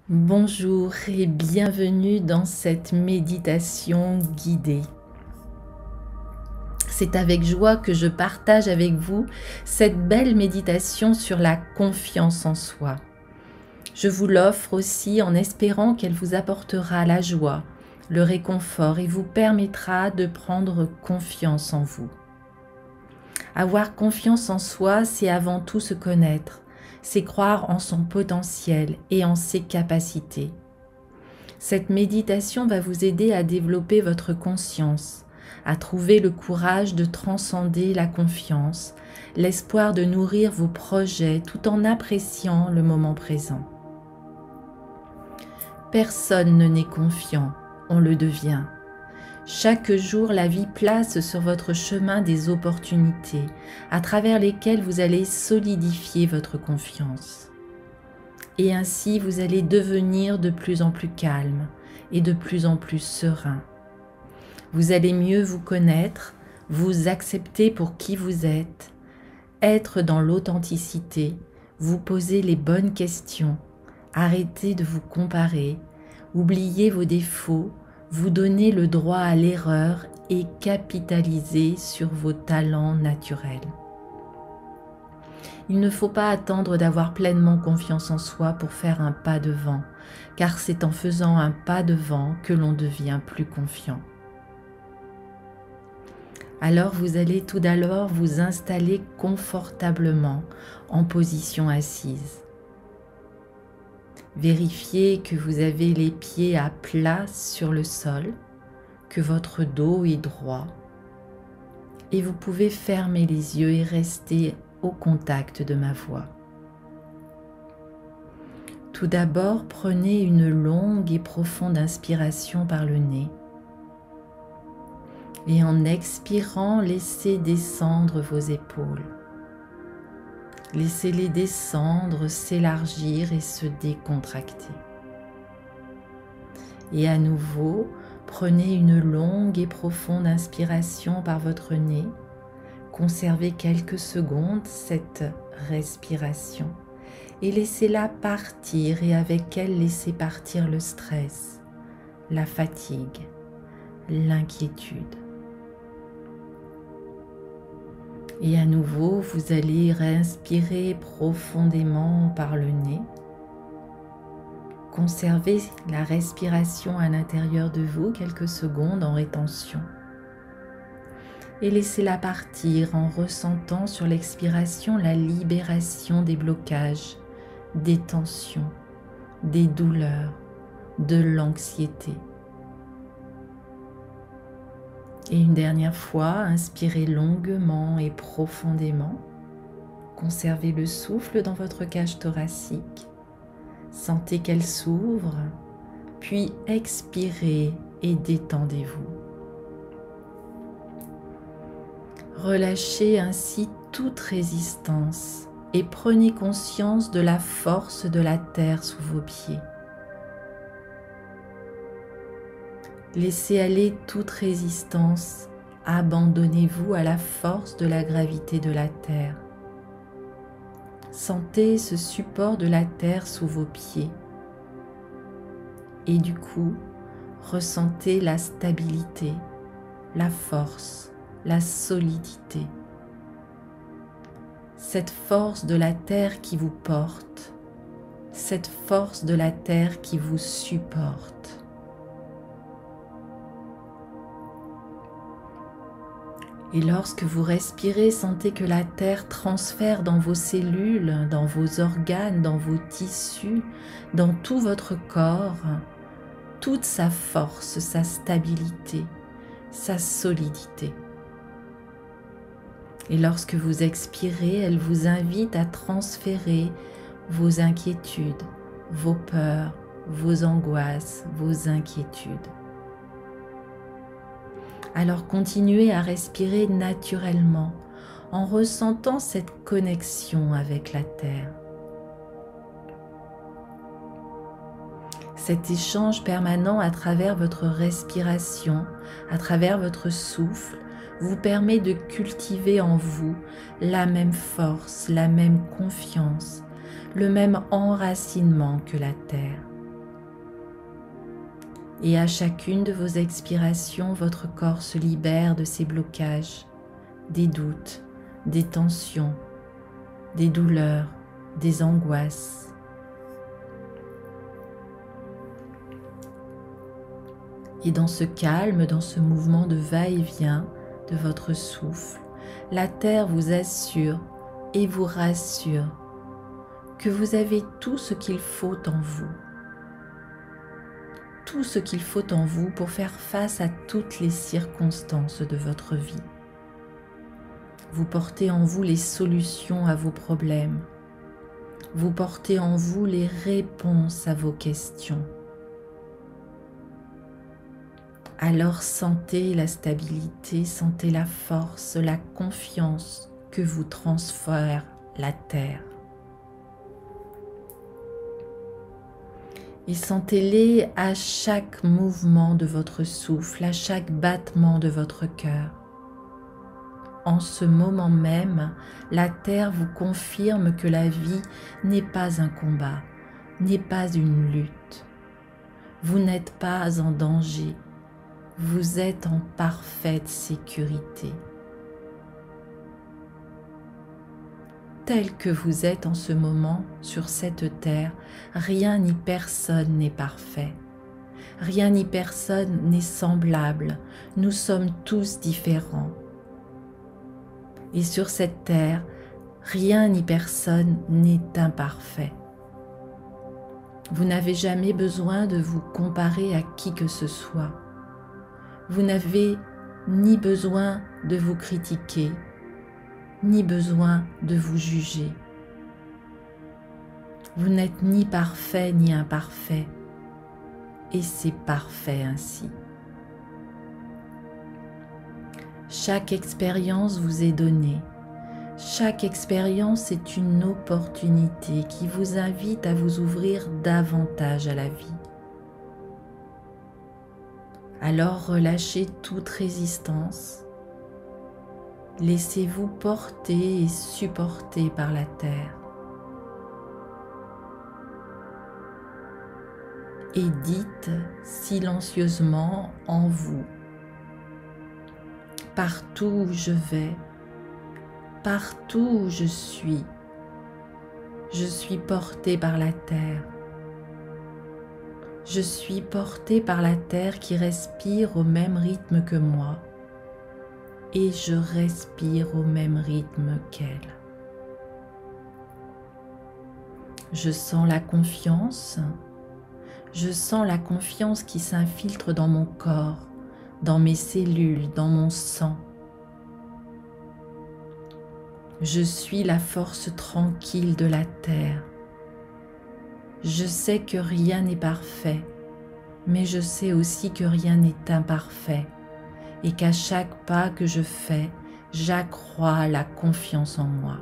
Bonjour et bienvenue dans cette méditation guidée. C'est avec joie que je partage avec vous cette belle méditation sur la confiance en soi. Je vous l'offre aussi en espérant qu'elle vous apportera la joie, le réconfort et vous permettra de prendre confiance en vous. Avoir confiance en soi, c'est avant tout se connaître. C'est croire en son potentiel et en ses capacités. Cette méditation va vous aider à développer votre conscience, à trouver le courage de transcender la confiance, l'espoir de nourrir vos projets tout en appréciant le moment présent. Personne ne n'est confiant, on le devient. Chaque jour, la vie place sur votre chemin des opportunités à travers lesquelles vous allez solidifier votre confiance. Et ainsi, vous allez devenir de plus en plus calme et de plus en plus serein. Vous allez mieux vous connaître, vous accepter pour qui vous êtes, être dans l'authenticité, vous poser les bonnes questions, arrêter de vous comparer, oublier vos défauts, vous donner le droit à l'erreur et capitaliser sur vos talents naturels. Il ne faut pas attendre d'avoir pleinement confiance en soi pour faire un pas devant, car c'est en faisant un pas devant que l'on devient plus confiant. Alors vous allez tout d'abord vous installer confortablement en position assise. Vérifiez que vous avez les pieds à plat sur le sol, que votre dos est droit et vous pouvez fermer les yeux et rester au contact de ma voix. Tout d'abord, prenez une longue et profonde inspiration par le nez et en expirant, laissez descendre vos épaules. Laissez-les descendre, s'élargir et se décontracter. Et à nouveau, prenez une longue et profonde inspiration par votre nez. Conservez quelques secondes cette respiration et laissez-la partir et avec elle laissez partir le stress, la fatigue, l'inquiétude. Et à nouveau, vous allez respirer profondément par le nez. Conservez la respiration à l'intérieur de vous quelques secondes en rétention. Et laissez-la partir en ressentant sur l'expiration la libération des blocages, des tensions, des douleurs, de l'anxiété. Et une dernière fois, inspirez longuement et profondément. Conservez le souffle dans votre cage thoracique. Sentez qu'elle s'ouvre, puis expirez et détendez-vous. Relâchez ainsi toute résistance et prenez conscience de la force de la terre sous vos pieds. Laissez aller toute résistance, abandonnez-vous à la force de la gravité de la terre. Sentez ce support de la terre sous vos pieds et du coup, ressentez la stabilité, la force, la solidité. Cette force de la terre qui vous porte, cette force de la terre qui vous supporte. Et lorsque vous respirez, sentez que la terre transfère dans vos cellules, dans vos organes, dans vos tissus, dans tout votre corps, toute sa force, sa stabilité, sa solidité. Et lorsque vous expirez, elle vous invite à transférer vos inquiétudes, vos peurs, vos angoisses, vos inquiétudes. Alors continuez à respirer naturellement en ressentant cette connexion avec la terre. Cet échange permanent à travers votre respiration, à travers votre souffle, vous permet de cultiver en vous la même force, la même confiance, le même enracinement que la terre. Et à chacune de vos expirations, votre corps se libère de ces blocages, des doutes, des tensions, des douleurs, des angoisses. Et dans ce calme, dans ce mouvement de va-et-vient de votre souffle, la Terre vous assure et vous rassure que vous avez tout ce qu'il faut en vous. Tout ce qu'il faut en vous pour faire face à toutes les circonstances de votre vie. Vous portez en vous les solutions à vos problèmes. Vous portez en vous les réponses à vos questions. Alors sentez la stabilité, sentez la force, la confiance que vous transfère la Terre. Et sentez-les à chaque mouvement de votre souffle, à chaque battement de votre cœur. En ce moment même, la Terre vous confirme que la vie n'est pas un combat, n'est pas une lutte. Vous n'êtes pas en danger, vous êtes en parfaite sécurité. Tel que vous êtes en ce moment sur cette terre, rien ni personne n'est parfait. Rien ni personne n'est semblable. Nous sommes tous différents. Et sur cette terre, rien ni personne n'est imparfait. Vous n'avez jamais besoin de vous comparer à qui que ce soit. Vous n'avez ni besoin de vous critiquer, ni besoin de vous juger. Vous n'êtes ni parfait ni imparfait, et c'est parfait ainsi. Chaque expérience vous est donnée. Chaque expérience est une opportunité qui vous invite à vous ouvrir davantage à la vie. Alors relâchez toute résistance. Laissez-vous porter et supporter par la terre. Et dites silencieusement en vous: partout où je vais, partout où je suis porté par la terre. Je suis porté par la terre qui respire au même rythme que moi. Et je respire au même rythme qu'elle. Je sens la confiance. Je sens la confiance qui s'infiltre dans mon corps, dans mes cellules, dans mon sang. Je suis la force tranquille de la terre. Je sais que rien n'est parfait, mais je sais aussi que rien n'est imparfait. Et qu'à chaque pas que je fais, j'accrois la confiance en moi.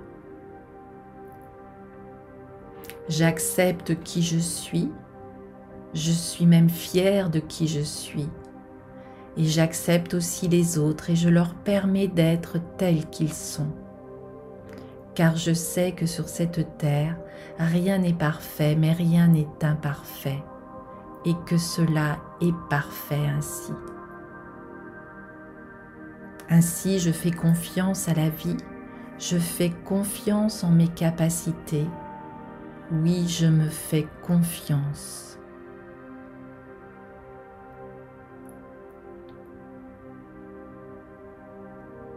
J'accepte qui je suis même fière de qui je suis. Et j'accepte aussi les autres et je leur permets d'être tels qu'ils sont. Car je sais que sur cette terre, rien n'est parfait, mais rien n'est imparfait. Et que cela est parfait ainsi. Ainsi, je fais confiance à la vie, je fais confiance en mes capacités. Oui, je me fais confiance.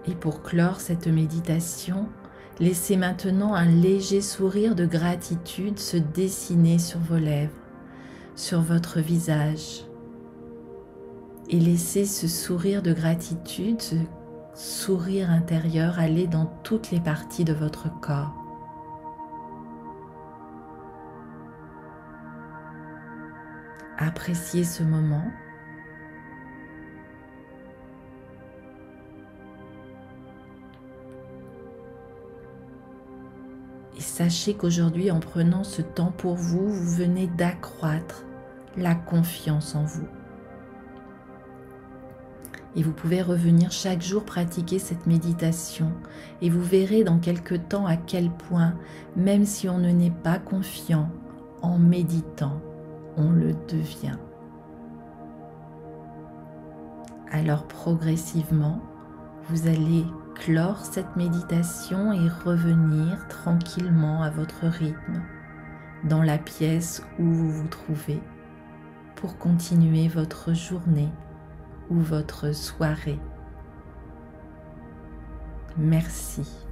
Et pour clore cette méditation, laissez maintenant un léger sourire de gratitude se dessiner sur vos lèvres, sur votre visage. Et laissez ce sourire de gratitude, ce sourire intérieur aller dans toutes les parties de votre corps. Appréciez ce moment. Et sachez qu'aujourd'hui, en prenant ce temps pour vous, vous venez d'accroître la confiance en vous. Et vous pouvez revenir chaque jour pratiquer cette méditation et vous verrez dans quelque temps à quel point, même si on ne n'est pas confiant, en méditant, on le devient. Alors progressivement, vous allez clore cette méditation et revenir tranquillement à votre rythme dans la pièce où vous vous trouvez pour continuer votre journée ou votre soirée. Merci.